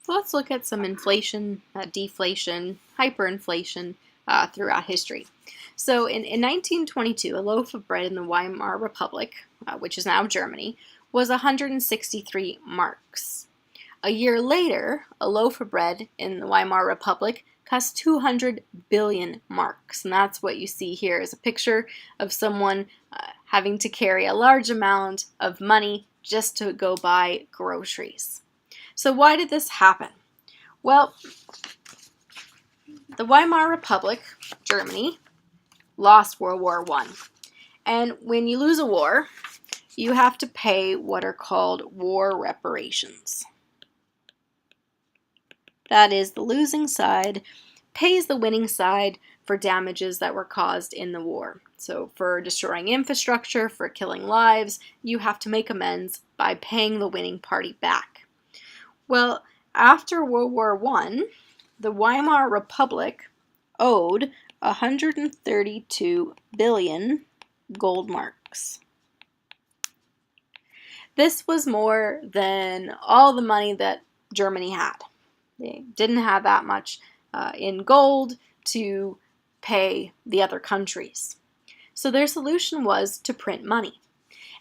So let's look at some inflation, deflation, hyperinflation throughout history. So in 1922, a loaf of bread in the Weimar Republic, which is now Germany, was 163 marks. A year later, a loaf of bread in the Weimar Republic cost 200 billion marks. And that's what you see here is a picture of someone having to carry a large amount of money just to go buy groceries. So why did this happen? Well, the Weimar Republic, Germany, lost World War I. And when you lose a war, you have to pay what are called war reparations. That is, the losing side pays the winning side for damages that were caused in the war. So for destroying infrastructure, for killing lives, you have to make amends by paying the winning party back. Well, after World War I, the Weimar Republic owed 132 billion gold marks. This was more than all the money that Germany had. They didn't have that much in gold to pay the other countries. So their solution was to print money.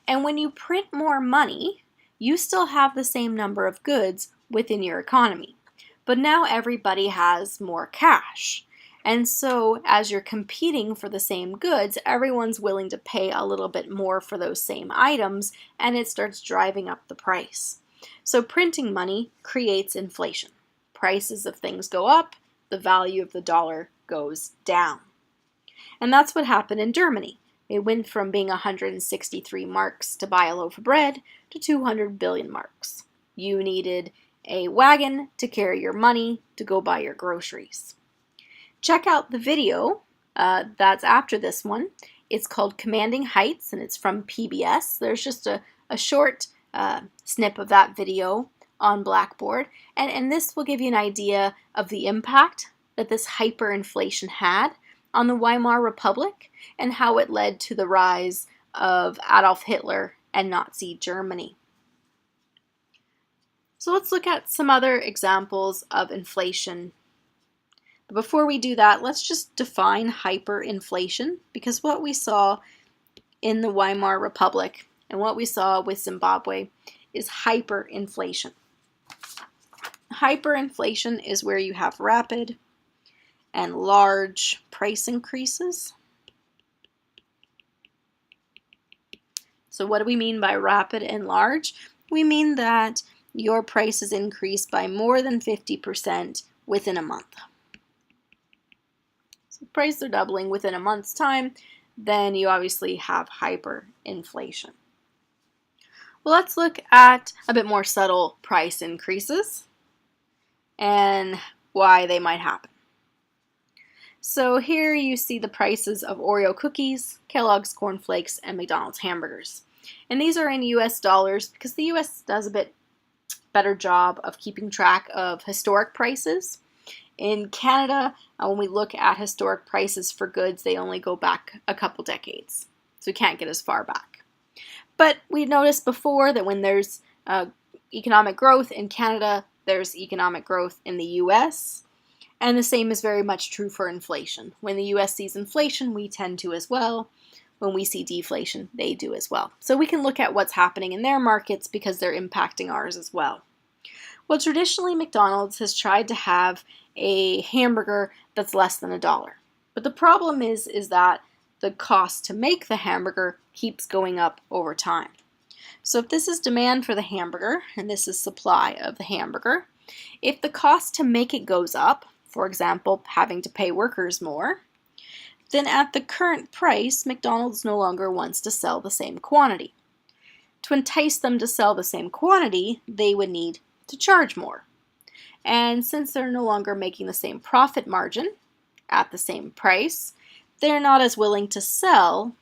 And when you print more money, you still have the same number of goods within your economy. But now everybody has more cash. And so as you're competing for the same goods, everyone's willing to pay a little bit more for those same items, and it starts driving up the price. So printing money creates inflation. Prices of things go up, the value of the dollar goes down. And that's what happened in Germany. It went from being 163 marks to buy a loaf of bread to 200 billion marks. You needed a wagon to carry your money to go buy your groceries. Check out the video that's after this one. It's called Commanding Heights, and it's from PBS. There's just a short snip of that video on Blackboard, and this will give you an idea of the impact that this hyperinflation had on the Weimar Republic and how it led to the rise of Adolf Hitler and Nazi Germany. So let's look at some other examples of inflation. But before we do that, let's just define hyperinflation, because what we saw in the Weimar Republic and what we saw with Zimbabwe is hyperinflation. Hyperinflation is where you have rapid and large price increases. So what do we mean by rapid and large? We mean that your prices increase by more than 50% within a month. So prices are doubling within a month's time, then you obviously have hyperinflation. Well, let's look at a bit more subtle price increases and why they might happen. So here you see the prices of Oreo cookies, Kellogg's Corn Flakes, and McDonald's hamburgers. And these are in US dollars because the US does a bit better job of keeping track of historic prices. In Canada, when we look at historic prices for goods, they only go back a couple decades. So we can't get as far back. But we noticed before that when there's economic growth in Canada, there's economic growth in the US. And the same is very much true for inflation. When the US sees inflation, we tend to as well. When we see deflation, they do as well. So we can look at what's happening in their markets because they're impacting ours as well. Well, traditionally, McDonald's has tried to have a hamburger that's less than $1. But the problem is that the cost to make the hamburger keeps going up over time. So if this is demand for the hamburger, and this is supply of the hamburger, if the cost to make it goes up, for example, having to pay workers more, then at the current price, McDonald's no longer wants to sell the same quantity. To entice them to sell the same quantity, they would need to charge more. And since they're no longer making the same profit margin at the same price, they're not as willing to sell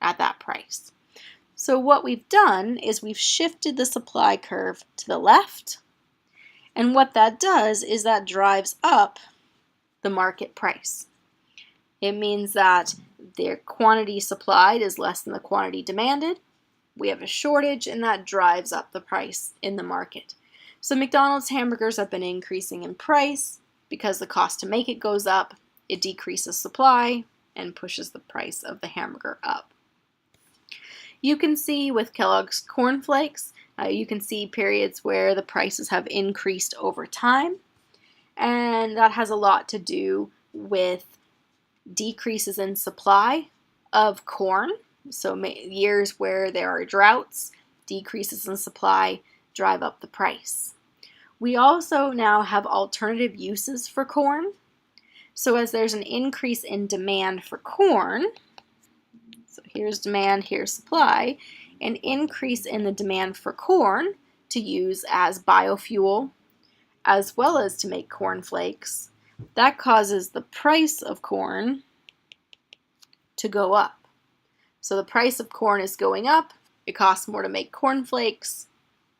at that price. So what we've done is we've shifted the supply curve to the left, and what that does is that drives up the market price. It means that the quantity supplied is less than the quantity demanded. We have a shortage, and that drives up the price in the market. So McDonald's hamburgers have been increasing in price because the cost to make it goes up, it decreases supply, and pushes the price of the hamburger up. You can see with Kellogg's Corn Flakes, you can see periods where the prices have increased over time, and that has a lot to do with decreases in supply of corn. So years where there are droughts, decreases in supply drive up the price. We also now have alternative uses for corn. So as there's an increase in demand for corn, so here's demand, here's supply, an increase in the demand for corn to use as biofuel, as well as to make corn flakes, that causes the price of corn to go up. So the price of corn is going up, it costs more to make corn flakes,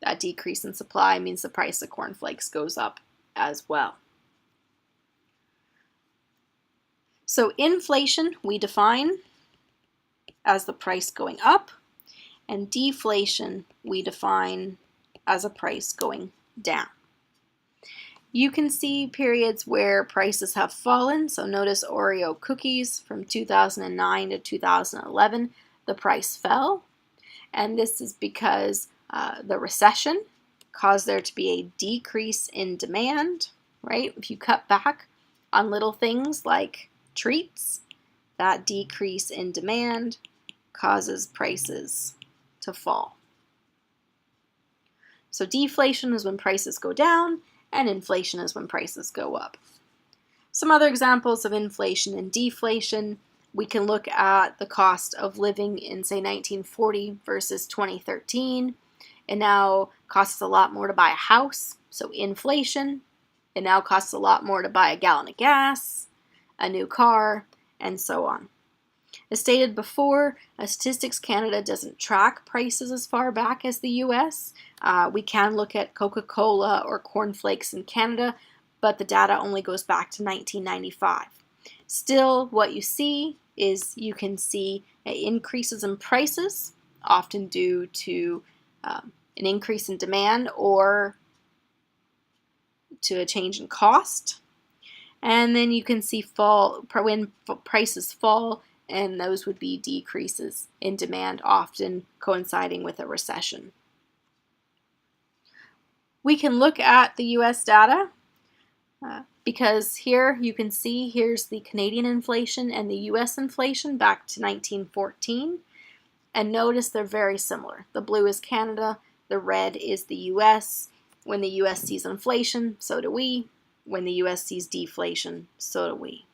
that decrease in supply means the price of corn flakes goes up as well. So inflation we define as the price going up, and deflation we define as a price going down. You can see periods where prices have fallen. So notice Oreo cookies from 2009 to 2011, the price fell. And this is because the recession caused there to be a decrease in demand, right? If you cut back on little things like treats, that decrease in demand causes prices to fall. So deflation is when prices go down, and inflation is when prices go up. Some other examples of inflation and deflation, we can look at the cost of living in, say, 1940 versus 2013. It now costs a lot more to buy a house, so inflation. It now costs a lot more to buy a gallon of gas, a new car, and so on. As stated before, Statistics Canada doesn't track prices as far back as the US. We can look at Coca-Cola or Corn Flakes in Canada, but the data only goes back to 1995. Still, what you see is you can see increases in prices, often due to an increase in demand or to a change in cost. And then you can see when prices fall, and those would be decreases in demand, often coinciding with a recession. We can look at the US data because here you can see here's the Canadian inflation and the US inflation back to 1914. And notice they're very similar. The blue is Canada, the red is the US. When the US sees inflation, so do we. When the US sees deflation, so do we.